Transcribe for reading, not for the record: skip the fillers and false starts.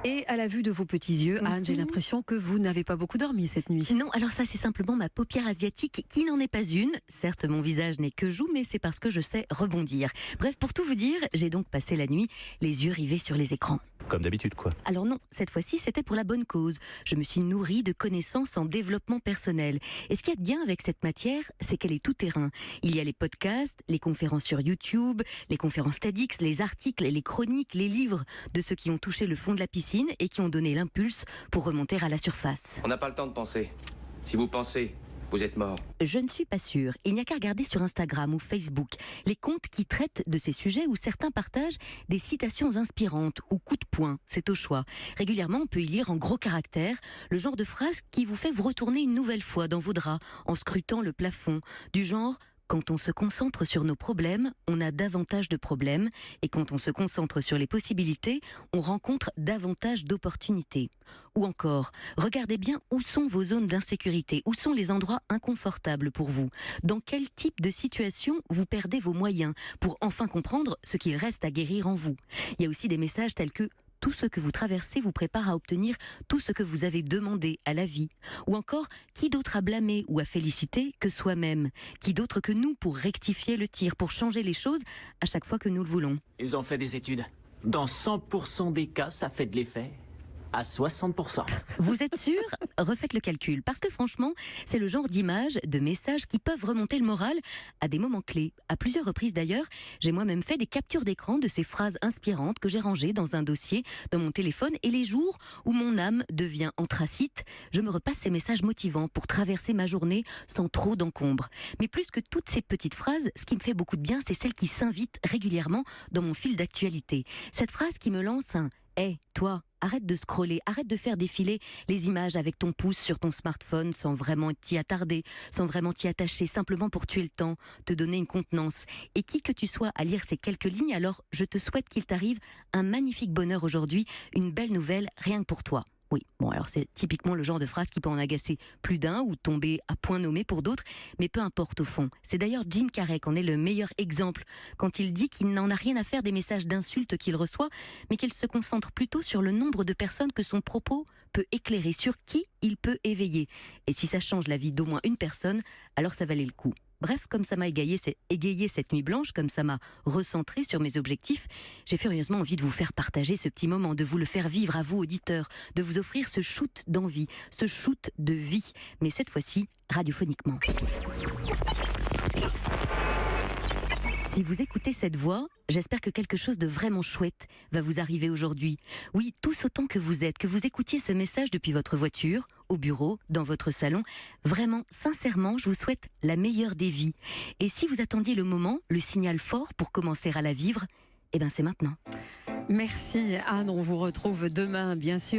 Et à la vue de vos petits yeux, Anne, j'ai l'impression que vous n'avez pas beaucoup dormi cette nuit. Non, alors ça c'est simplement ma paupière asiatique qui n'en est pas une. Certes, mon visage n'est que joue, mais c'est parce que je sais rebondir. Bref, pour tout vous dire, j'ai donc passé la nuit les yeux rivés sur les écrans. Comme d'habitude, quoi. Alors non, cette fois-ci, c'était pour la bonne cause. Je me suis nourrie de connaissances en développement personnel. Et ce qu'il y a de bien avec cette matière, c'est qu'elle est tout terrain. Il y a les podcasts, les conférences sur YouTube, les conférences TEDx, les articles, les chroniques, les livres de ceux qui ont touché le fond de la piscine et qui ont donné l'impulse pour remonter à la surface. On n'a pas le temps de penser. Si vous pensez, vous êtes mort. Je ne suis pas sûre. Il n'y a qu'à regarder sur Instagram ou Facebook les comptes qui traitent de ces sujets où certains partagent des citations inspirantes ou coups de poing, c'est au choix. Régulièrement, on peut y lire en gros caractères le genre de phrase qui vous fait vous retourner une nouvelle fois dans vos draps en scrutant le plafond, du genre « Quand on se concentre sur nos problèmes, on a davantage de problèmes. Et quand on se concentre sur les possibilités, on rencontre davantage d'opportunités. » Ou encore, regardez bien où sont vos zones d'insécurité, où sont les endroits inconfortables pour vous. Dans quel type de situation vous perdez vos moyens pour enfin comprendre ce qu'il reste à guérir en vous. Il y a aussi des messages tels que tout ce que vous traversez vous prépare à obtenir tout ce que vous avez demandé à la vie. Ou encore, qui d'autre à blâmer ou à féliciter que soi-même? Qui d'autre que nous pour rectifier le tir, pour changer les choses à chaque fois que nous le voulons? Ils ont fait des études. Dans 100% des cas, ça fait de l'effet. À 60%. Vous êtes sûr? Refaites le calcul, parce que franchement, c'est le genre d'images, de messages qui peuvent remonter le moral à des moments clés. À plusieurs reprises d'ailleurs, j'ai moi-même fait des captures d'écran de ces phrases inspirantes que j'ai rangées dans un dossier dans mon téléphone, et les jours où mon âme devient anthracite, je me repasse ces messages motivants pour traverser ma journée sans trop d'encombre. Mais plus que toutes ces petites phrases, ce qui me fait beaucoup de bien, c'est celle qui s'invite régulièrement dans mon fil d'actualité. Cette phrase qui me lance un « Hey, toi !» Arrête de scroller, arrête de faire défiler les images avec ton pouce sur ton smartphone sans vraiment t'y attarder, sans vraiment t'y attacher, simplement pour tuer le temps, te donner une contenance. Et qui que tu sois à lire ces quelques lignes, alors je te souhaite qu'il t'arrive un magnifique bonheur aujourd'hui, une belle nouvelle rien que pour toi. Oui, bon alors c'est typiquement le genre de phrase qui peut en agacer plus d'un ou tomber à point nommé pour d'autres, mais peu importe au fond. C'est d'ailleurs Jim Carrey qui en est le meilleur exemple quand il dit qu'il n'en a rien à faire des messages d'insultes qu'il reçoit, mais qu'il se concentre plutôt sur le nombre de personnes que son propos peut éclairer, sur qui il peut éveiller. Et si ça change la vie d'au moins une personne, alors ça valait le coup. Bref, comme ça m'a égayé cette nuit blanche, comme ça m'a recentré sur mes objectifs, j'ai furieusement envie de vous faire partager ce petit moment, de vous le faire vivre à vous, auditeurs, de vous offrir ce shoot d'envie, ce shoot de vie, mais cette fois-ci, radiophoniquement. Si vous écoutez cette voix, j'espère que quelque chose de vraiment chouette va vous arriver aujourd'hui. Oui, tous autant que vous êtes, que vous écoutiez ce message depuis votre voiture, au bureau, dans votre salon. Vraiment, sincèrement, je vous souhaite la meilleure des vies. Et si vous attendiez le moment, le signal fort pour commencer à la vivre, eh bien c'est maintenant. Merci Anne, on vous retrouve demain bien sûr.